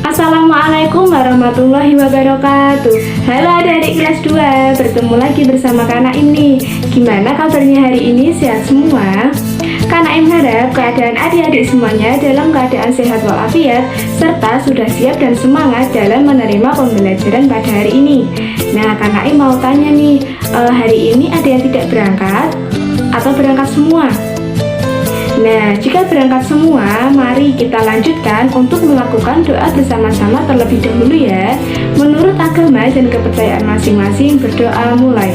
Assalamualaikum warahmatullahi wabarakatuh. Halo adik-adik kelas 2, bertemu lagi bersama Kak Naim nih. Gimana kabarnya hari ini, sehat semua? Kak Naim harap keadaan adik-adik semuanya dalam keadaan sehat walafiat, serta sudah siap dan semangat dalam menerima pembelajaran pada hari ini. Nah, Kak Naim mau tanya nih, hari ini ada yang tidak berangkat atau berangkat semua? Nah, jika berangkat semua, mari kita lanjutkan untuk melakukan doa bersama-sama terlebih dahulu ya. Menurut agama dan kepercayaan masing-masing, berdoa mulai.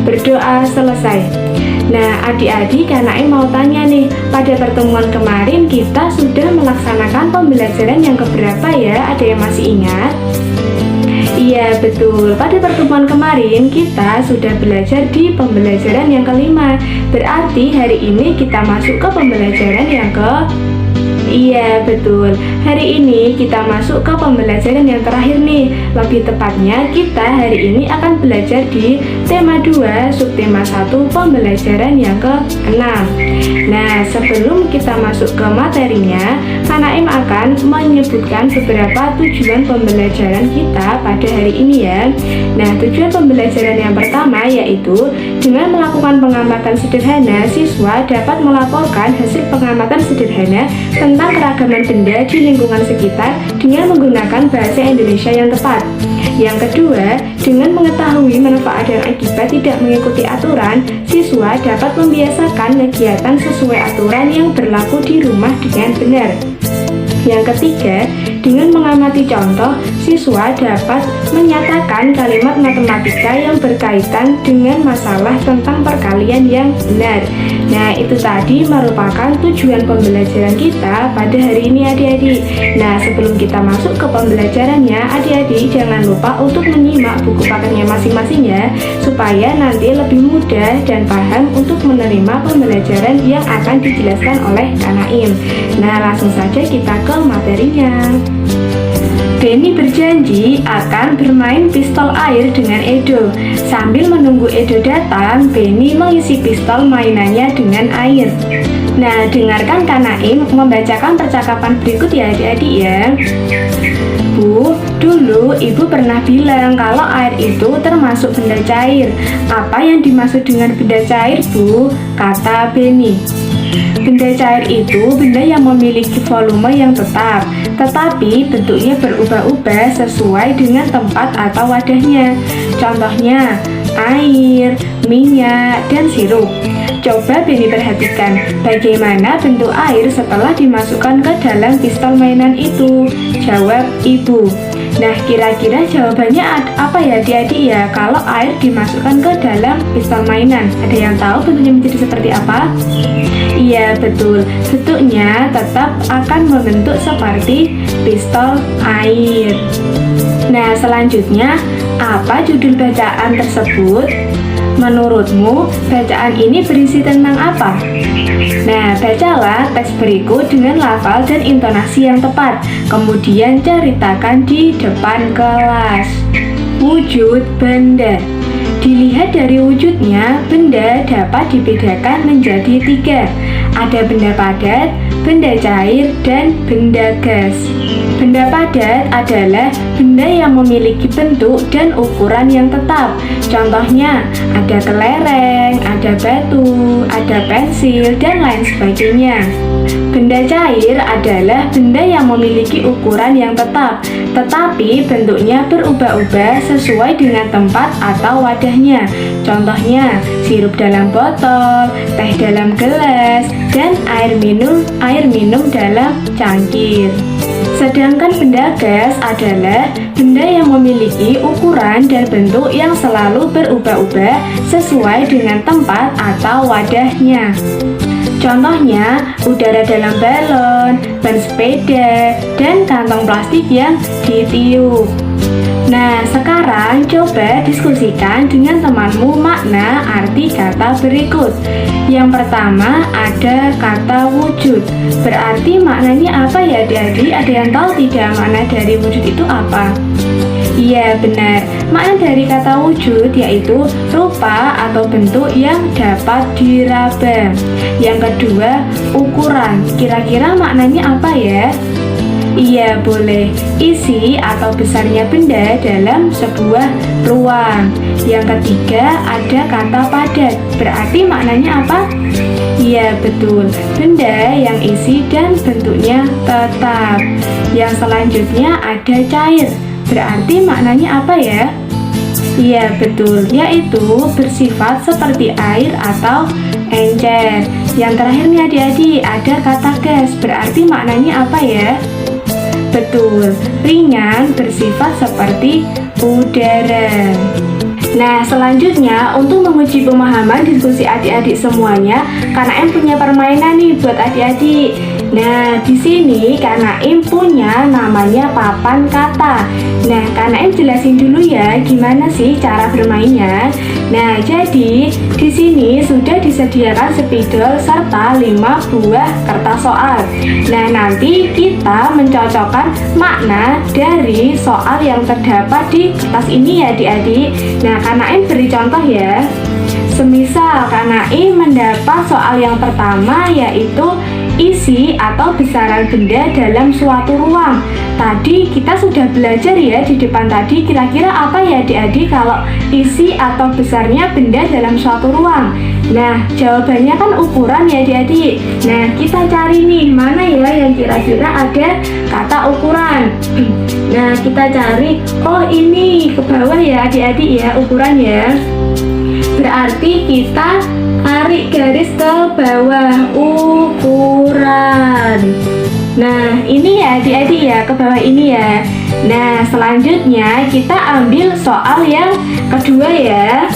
Berdoa selesai. Nah, adik-adik, Kak Naim mau tanya nih, pada pertemuan kemarin kita sudah melaksanakan pembelajaran yang keberapa ya? Ada yang masih ingat? Iya betul, pada pertemuan kemarin kita sudah belajar di pembelajaran yang kelima. Berarti hari ini kita masuk ke pembelajaran yang Iya betul, hari ini kita masuk ke pembelajaran yang terakhir nih. Lebih tepatnya kita hari ini akan belajar di tema 2 subtema 1 pembelajaran yang ke-6. Nah, sebelum kita masuk ke materinya, Kak Naim akan menyebutkan beberapa tujuan pembelajaran kita pada hari ini ya. Nah, tujuan pembelajaran yang pertama yaitu dengan melakukan pengamatan sederhana, siswa dapat melaporkan hasil pengamatan sederhana tentang keragaman benda di lingkungan sekitar dengan menggunakan bahasa Indonesia yang tepat. Yang kedua, dengan mengetahui manfaat dan akibat tidak mengikuti aturan, siswa dapat membiasakan kegiatan sesuai aturan yang berlaku di rumah dengan benar. Yang ketiga, dengan mengamati contoh, siswa dapat menyatakan kalimat matematika yang berkaitan dengan masalah tentang perkalian yang benar. Nah, itu tadi merupakan tujuan pembelajaran kita pada hari ini adik-adik. Nah, sebelum kita masuk ke pembelajarannya, adik-adik jangan lupa untuk menyimak buku paketnya masing-masing ya, supaya nanti lebih mudah dan paham untuk menerima pembelajaran yang akan dijelaskan oleh Kak Naim. Nah, langsung saja kita ke materinya. Benny berjanji akan bermain pistol air dengan Edo. Sambil menunggu Edo datang, Benny mengisi pistol mainannya dengan air. Nah, dengarkan Kak Naim membacakan percakapan berikut ya adik-adik ya. Bu, dulu ibu pernah bilang kalau air itu termasuk benda cair. Apa yang dimaksud dengan benda cair, Bu? Kata Benny. Benda cair itu benda yang memiliki volume yang tetap, tetapi bentuknya berubah-ubah sesuai dengan tempat atau wadahnya. Contohnya, air, minyak, dan sirup. Coba Benny perhatikan bagaimana bentuk air setelah dimasukkan ke dalam pistol mainan itu. Jawab ibu. Nah, kira-kira jawabannya apa ya adik-adik ya kalau air dimasukkan ke dalam pistol mainan? Ada yang tahu bentuknya menjadi seperti apa? Iya betul, bentuknya tetap akan membentuk seperti pistol air. Nah, selanjutnya apa judul bacaan tersebut? Menurutmu bacaan ini berisi tentang apa? Nah, bacalah teks berikut dengan lafal dan intonasi yang tepat. Kemudian ceritakan di depan kelas. Wujud benda. Dilihat dari wujudnya, benda dapat dibedakan menjadi 3. Ada benda padat, benda cair, dan benda gas. Benda padat adalah benda yang memiliki bentuk dan ukuran yang tetap. Contohnya, ada kelereng, ada batu, ada pensil, dan lain sebagainya. Benda cair adalah benda yang memiliki ukuran yang tetap, tetapi bentuknya berubah-ubah sesuai dengan tempat atau wadahnya. Contohnya, sirup dalam botol, teh dalam gelas, dan air minum dalam cangkir. Sedangkan benda gas adalah benda yang memiliki ukuran dan bentuk yang selalu berubah-ubah sesuai dengan tempat atau wadahnya. Contohnya, udara dalam balon, ban sepeda, dan kantong plastik yang ditiup. Nah, sekarang coba diskusikan dengan temanmu makna arti kata berikut. Yang pertama ada kata wujud. Berarti maknanya apa ya adik-adik? Ada yang tahu tidak makna dari wujud itu apa? Iya benar, makna dari kata wujud yaitu rupa atau bentuk yang dapat diraba. Yang kedua, ukuran. Kira-kira maknanya apa ya? Iya, boleh. Isi atau besarnya benda dalam sebuah ruang. Yang ketiga, ada kata padat. Berarti maknanya apa? Iya, betul. Benda yang isi dan bentuknya tetap. Yang selanjutnya ada cair. Berarti maknanya apa ya? Iya, betul. Yaitu bersifat seperti air atau encer. Yang terakhir nih adik-adik, ada kata gas. Berarti maknanya apa ya? Betul, ringan, bersifat seperti udara. Nah, selanjutnya untuk menguji pemahaman diskusi adik-adik semuanya, Kak Naim punya permainan nih buat adik-adik. Nah, di sini Kak Naim punya namanya papan kata. Nah, Kak Naim jelasin dulu ya gimana sih cara bermainnya. Nah, jadi di sini sudah disediakan spidol serta 5 buah kertas soal. Nah, nanti kita mencocokkan makna dari soal yang terdapat di kertas ini ya adik-adik. Nah, Kak Naim beri contoh ya. Semisal Kak Naim mendapat soal yang pertama yaitu isi atau besaran benda dalam suatu ruang. Tadi kita sudah belajar ya di depan tadi, kira-kira apa ya adik-adik kalau isi atau besarnya benda dalam suatu ruang. Nah, jawabannya kan ukuran ya adik-adik. Nah, kita cari nih mana ya yang kira-kira ada kata ukuran. Nah, kita cari, oh ini ke bawah ya adik-adik ya ukuran ya. Berarti kita tarik garis ke bawah ukuran. Nah, ini ya adik-adik ya, ke bawah ini ya. Nah, selanjutnya kita ambil soal yang kedua ya.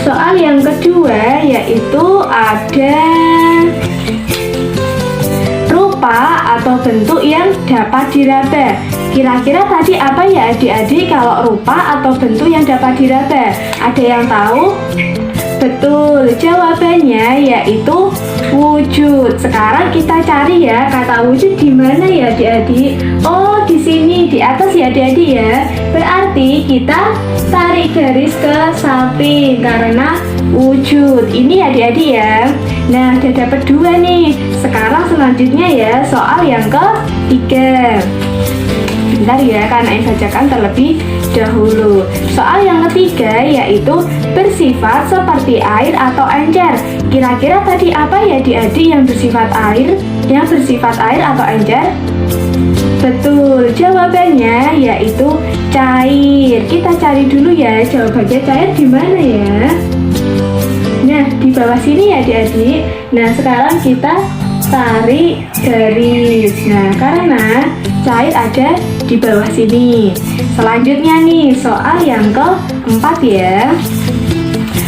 Soal yang kedua yaitu ada rupa atau bentuk yang dapat diraba. Kira-kira tadi apa ya adik-adik kalau rupa atau bentuk yang dapat diraba? Ada yang tahu? Betul, jawabannya yaitu wujud. Sekarang kita cari ya kata wujud di mana ya adik-adik? Oh, di sini di atas ya adik-adik ya. Berarti kita tarik garis ke samping karena wujud. Ini adik-adik ya. Nah, udah dapat 2 nih. Sekarang selanjutnya ya soal yang ketiga. Bentar ya, Kak Naim bacakan terlebih dahulu. Soal yang ketiga yaitu bersifat seperti air atau encer. Kira-kira tadi apa ya adik-adik yang bersifat air? Yang bersifat air atau encer? Betul, jawabannya yaitu cair. Kita cari dulu ya jawabannya cair di mana ya? Nah, di bawah sini ya adik-adik. Nah, sekarang kita tarik garis. Nah, karena cair ada di bawah sini. Selanjutnya nih, soal yang keempat ya.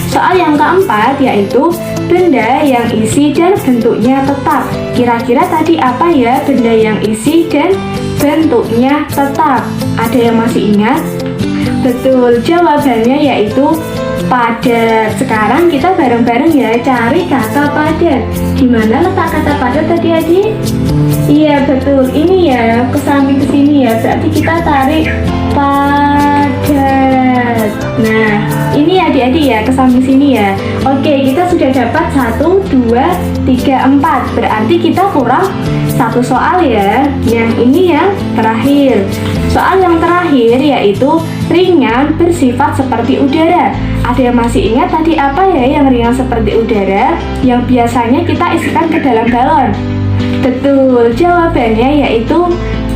Soal yang keempat yaitu benda yang isi dan bentuknya tetap. Kira-kira tadi apa ya benda yang isi dan bentuknya tetap? Ada yang masih ingat? Betul, jawabannya yaitu padat. Sekarang kita bareng-bareng ya cari kata padat. Di mana letak kata padat tadi adik? Iya betul, ini ya ke samping ke sini ya. Berarti kita tarik padat. Nah, ini adik-adik ya ke samping sini ya. Oke, kita sudah dapat 1, 2, 3, 4. Berarti kita kurang 1 soal ya. Yang ini yang terakhir. Soal yang terakhir yaitu ringan bersifat seperti udara. Ada yang masih ingat tadi apa ya yang ringan seperti udara? Yang biasanya kita isikan ke dalam galon. Betul, jawabannya yaitu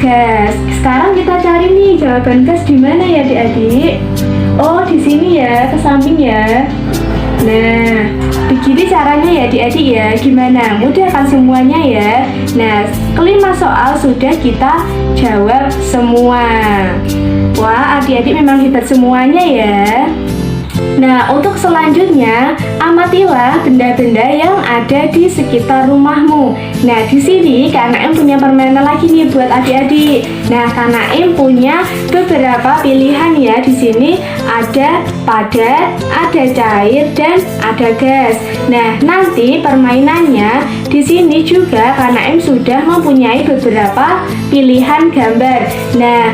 gas. Sekarang kita cari nih jawaban gas di mana ya adik-adik? Oh, di sini ya, ke samping ya. Nah, begini caranya ya adik-adik ya. Gimana? Mudah kan semuanya ya? Nah, kelima soal sudah kita jawab semua. Wah, adik-adik memang hebat semuanya ya. Nah, untuk selanjutnya, amatilah benda-benda yang ada di sekitar rumahmu. Nah, di sini Kak Naim punya permainan lagi nih buat adik-adik. Nah, Kak Naim punya beberapa pilihan ya. Di sini ada padat, ada cair, dan ada gas. Nah, nanti permainannya Di sini juga Kak Naim sudah mempunyai beberapa pilihan gambar. Nah,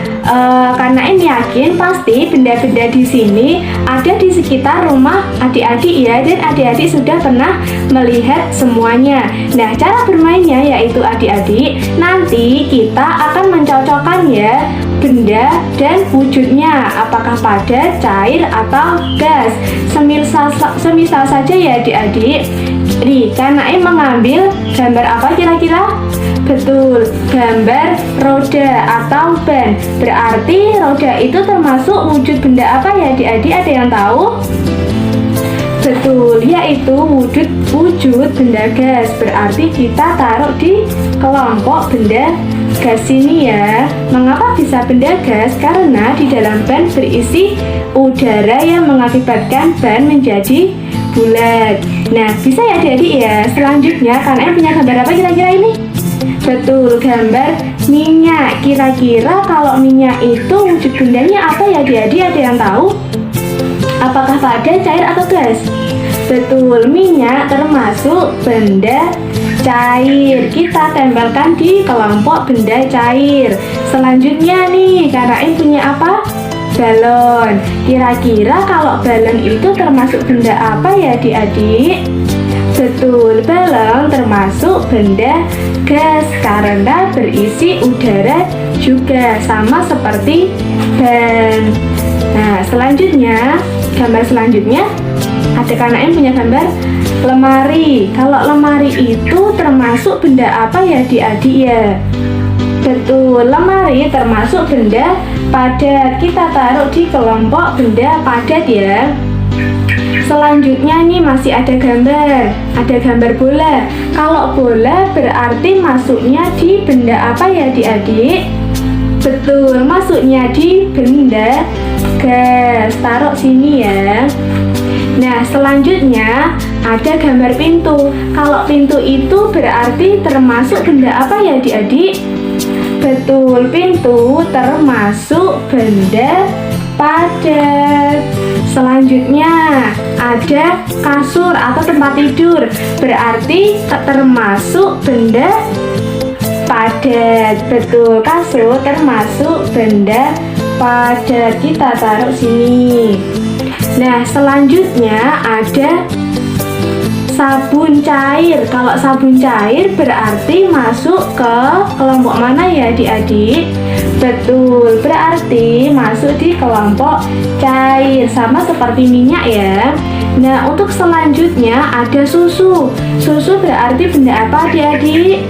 Kak Naim yakin pasti benda-benda di sini ada di sekitar rumah adik-adik ya, dan adik-adik sudah pernah melihat semuanya. Nah, cara bermainnya yaitu adik-adik nanti kita akan mencocokkan ya benda dan wujudnya, apakah padat, cair, atau gas. Semisal saja ya adik-adik. Nih, Kak Naim mengambil gambar apa kira-kira? Betul, gambar roda atau ban. Berarti roda itu termasuk wujud benda apa ya adik-adik? Ada yang tahu? Betul, yaitu wujud benda gas. Berarti kita taruh di kelompok benda gas ini ya. Mengapa bisa benda gas? Karena di dalam ban berisi udara yang mengakibatkan ban menjadi bulat. Nah, bisa ya adik-adik ya. Selanjutnya kalian punya gambar apa kira-kira ini? Betul, gambar minyak. Kira-kira kalau minyak itu wujud bendanya apa ya adik-adik? Ada yang tahu? Apakah padat, cair, atau gas? Betul, minyak termasuk benda cair. Kita tempelkan di kelompok benda cair. Selanjutnya nih, Kak Naim punya apa? Balon. Kira-kira kalau balon itu termasuk benda apa ya adik-adik? Betul, balon termasuk benda gas karena berisi udara juga, sama seperti ban. Nah, selanjutnya, gambar selanjutnya ada Kak Naim punya gambar lemari. Kalau lemari itu termasuk benda apa ya adik-adik ya? Betul, lemari termasuk benda padat. Kita taruh di kelompok benda padat ya. Selanjutnya nih masih ada gambar bola. Kalau bola berarti masuknya di benda apa ya adik-adik? Betul, masuknya di benda gas. Taruh sini ya. Nah, selanjutnya ada gambar pintu. Kalau pintu itu berarti termasuk benda apa ya adik-adik? Betul, pintu termasuk benda padat. Selanjutnya ada kasur atau tempat tidur. Berarti termasuk benda padat. Betul, kasur termasuk benda padat. Kita taruh sini. Nah, selanjutnya ada sabun cair. Kalau sabun cair berarti masuk ke kelompok mana ya adik-adik? Betul, berarti masuk di kelompok cair, sama seperti minyak ya. Nah, untuk selanjutnya ada susu. Susu berarti benda apa adik-adik?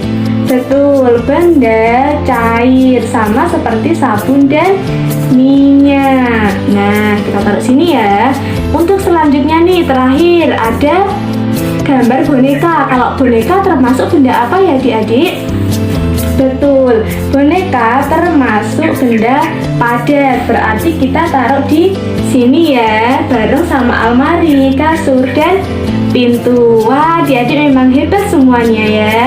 Betul, benda cair, sama seperti sabun dan minyak. Nah, kita taruh sini ya. Untuk selanjutnya nih, terakhir ada gambar boneka. Kalau boneka termasuk benda apa ya adik-adik? Betul, boneka termasuk benda padat. Berarti kita taruh di sini ya, bareng sama almari, kasur, dan pintu. Wah, adik-adik memang hebat semuanya ya.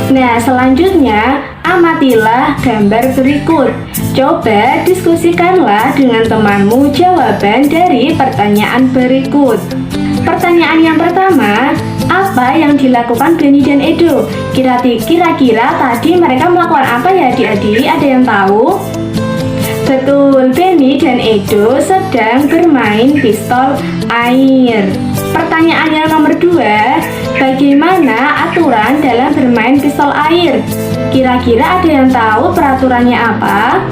Nah, selanjutnya amatilah gambar berikut. Coba diskusikanlah dengan temanmu jawaban dari pertanyaan berikut. Pertanyaan yang pertama, apa yang dilakukan Benny dan Edo? Kira-kira tadi mereka melakukan apa ya adik-adik? Ada yang tahu? Betul, Benny dan Edo sedang bermain pistol air. Pertanyaan yang nomor 2, bagaimana aturan dalam bermain pistol air? Kira-kira ada yang tahu peraturannya apa?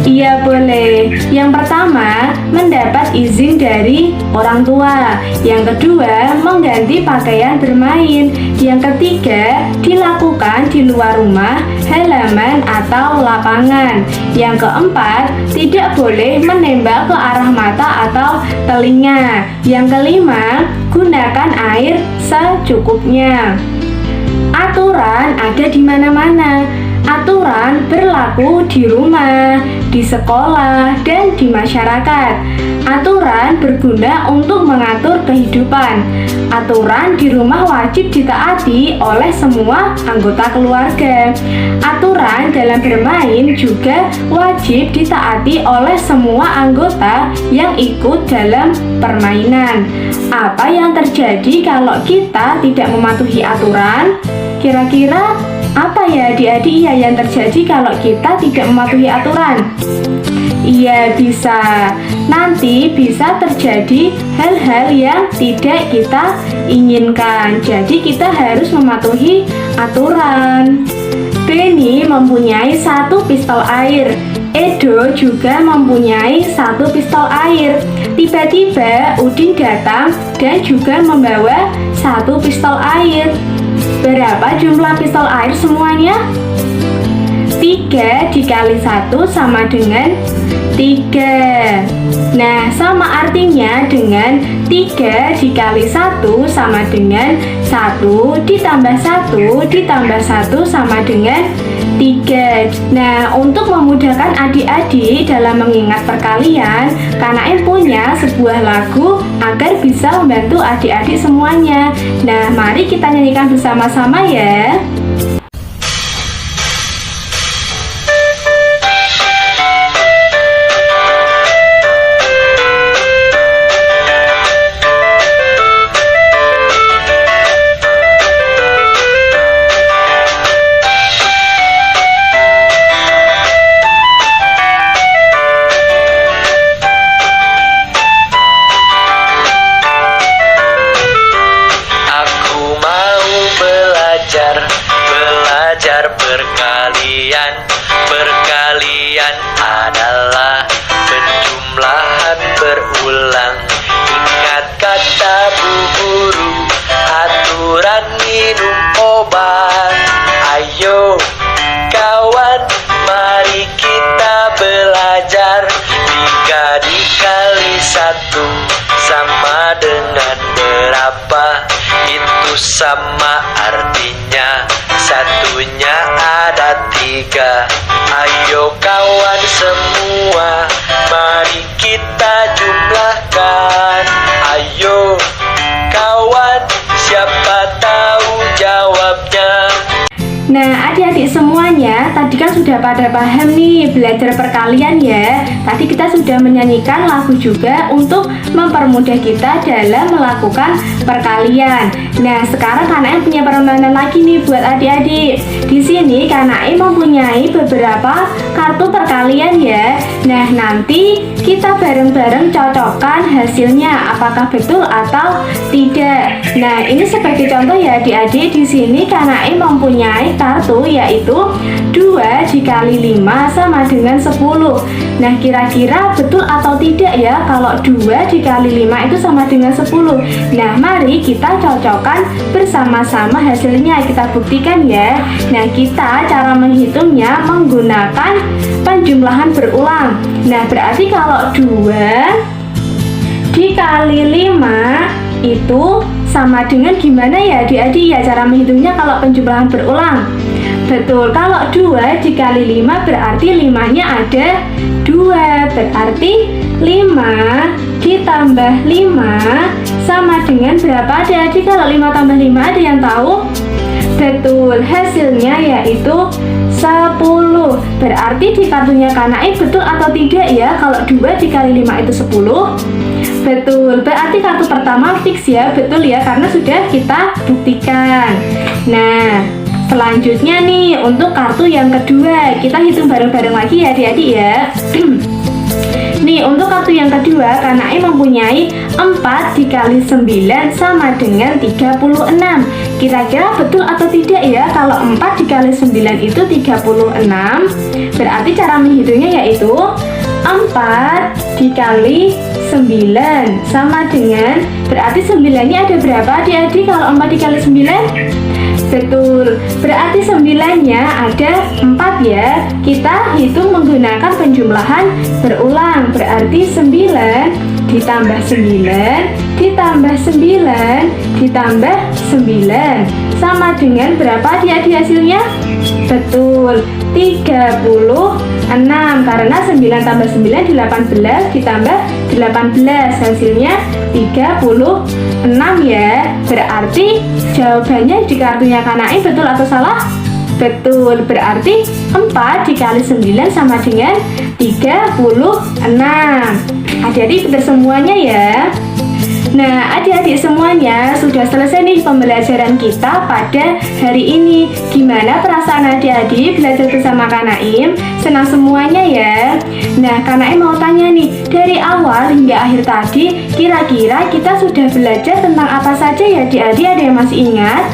Iya, boleh. Yang pertama, mendapat izin dari orang tua. Yang kedua, mengganti pakaian bermain. Yang ketiga, dilakukan di luar rumah, halaman, atau lapangan. Yang keempat, tidak boleh menembak ke arah mata atau telinga. Yang kelima, gunakan air secukupnya. Aturan ada di mana-mana. Aturan berlaku di rumah, di sekolah, dan di masyarakat. Aturan berguna untuk mengatur kehidupan. Aturan di rumah wajib ditaati oleh semua anggota keluarga. Aturan dalam bermain juga wajib ditaati oleh semua anggota yang ikut dalam permainan. Apa yang terjadi kalau kita tidak mematuhi aturan? Kira-kira apa ya adik-adik yang terjadi kalau kita tidak mematuhi aturan? Iya, nanti bisa terjadi hal-hal yang tidak kita inginkan. Jadi kita harus mematuhi aturan. Benny mempunyai 1 pistol air. Edo juga mempunyai 1 pistol air. Tiba-tiba Udin datang dan juga membawa 1 pistol air. Berapa jumlah pistol air semuanya? 3 dikali 1 sama dengan 3. Nah, sama artinya dengan 3 dikali 1 sama dengan 1 ditambah 1 ditambah 1 sama dengan 3. Nah, untuk memudahkan adik-adik dalam mengingat perkalian, Kanaim punya sebuah lagu agar bisa membantu adik-adik semuanya. Nah, mari kita nyanyikan bersama-sama ya. Perkalian adalah penjumlahan berulang. Ingat kata bu guru, aturan minum obat. Ayo kawan, mari kita belajar. 3 dikali 1 sama dengan berapa? Itu sama artinya satunya ada 3. Ayo kawan semua, mari kita jumlahkan. Ayo kawan, siapa tahu jawabnya. Nah, adik-adik semuanya, tadi kan sudah pada paham nih belajar perkalian ya. Tadi kita sudah menyanyikan lagu juga untuk mempermudah kita dalam melakukan perkalian. Nah, sekarang Kanaim punya permainan lagi nih buat adik-adik. Di sini Kanaim mempunyai beberapa kartu perkalian ya. Nah, nanti kita bareng-bareng cocokkan hasilnya apakah betul atau tidak. Nah, ini sebagai contoh ya adik-adik, di sini Kanaim mempunyai kartu yaitu 2 dikali 5 sama dengan 10. Nah, kira-kira betul atau tidak ya kalau 2 dikali 5 itu sama dengan 10? Nah, mari kita cocokkan bersama-sama hasilnya, kita buktikan ya. Nah, kita cara menghitungnya menggunakan penjumlahan berulang. Nah, berarti kalau 2 dikali 5 itu sama dengan gimana ya adik-adik ya cara menghitungnya kalau penjumlahan berulang? Betul, kalau 2 dikali 5 berarti 5-nya ada 2. Berarti 5 ditambah 5 sama dengan berapa adik-adik? Kalau 5 tambah 5 ada yang tahu? Betul, hasilnya yaitu 10. Berarti di kartunya Kanaim betul atau tidak ya kalau 2 dikali 5 itu 10? Betul, berarti kartu pertama fix ya, betul ya, karena sudah kita buktikan. Nah, selanjutnya nih untuk kartu yang kedua, kita hitung bareng-bareng lagi ya adik-adik ya. Nih, untuk kartu yang kedua, Kanaim mempunyai 4 dikali 9 sama dengan 36. Kira-kira betul atau tidak ya kalau 4 dikali 9 itu 36? Berarti cara menghitungnya yaitu 4 dikali 9 sama dengan, berarti 9-nya ada berapa adik-adik kalau 4 dikali 9? Betul, berarti 9-nya ada 4 ya. Kita hitung menggunakan penjumlahan berulang. Berarti 9 ditambah 9 ditambah 9 ditambah 9 sama dengan berapa adik-adik hasilnya? Betul, 36. Karena 9 tambah 9 18 ditambah 18 hasilnya 36 ya. Berarti jawabannya di kartunya Kak Naim betul atau salah? Betul, berarti 4 dikali 9 sama dengan 36. Adik-adik betul semuanya ya. Nah, adik-adik semunya sudah selesai nih pembelajaran kita pada hari ini. Gimana perasaan adik-adik belajar bersama Kak Naim? Senang semuanya ya? Nah, Kak Naim mau tanya nih, dari awal hingga akhir tadi, kira-kira kita sudah belajar tentang apa saja ya adik-adik? Ada yang masih ingat?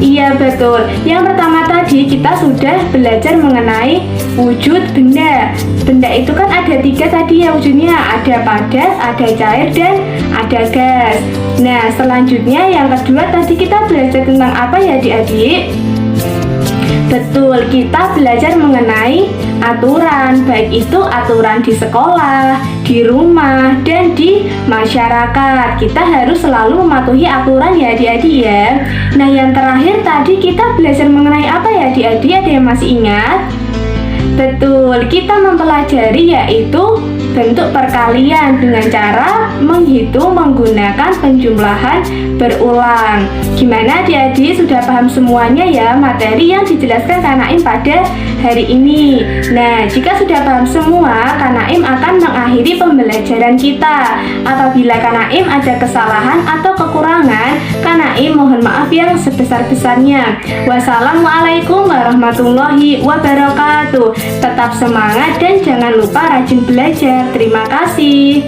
Iya betul, yang pertama tadi kita sudah belajar mengenai wujud benda. Benda itu kan ada 3 tadi ya wujudnya, ada padat, ada cair, dan ada gas. Nah selanjutnya yang kedua tadi kita belajar tentang apa ya adik-adik? Betul, kita belajar mengenai aturan, baik itu aturan di sekolah, di rumah, dan di masyarakat. Kita harus selalu mematuhi aturan ya adik-adik ya. Nah yang terakhir tadi kita belajar mengenai apa ya adik-adik? Ada yang masih ingat? Betul, kita mempelajari yaitu bentuk perkalian dengan cara menghitung menggunakan penjumlahan berulang. Gimana adik-adik, sudah paham semuanya ya materi yang dijelaskan Kak Naim pada hari ini? Nah, jika sudah paham semua, Kak Naim akan mengakhiri pembelajaran kita. Apabila Kak Naim ada kesalahan atau kekurangan, Kak Naim mohon maaf yang sebesar-besarnya. Wassalamualaikum warahmatullahi wabarakatuh. Tetap semangat dan jangan lupa rajin belajar. Terima kasih.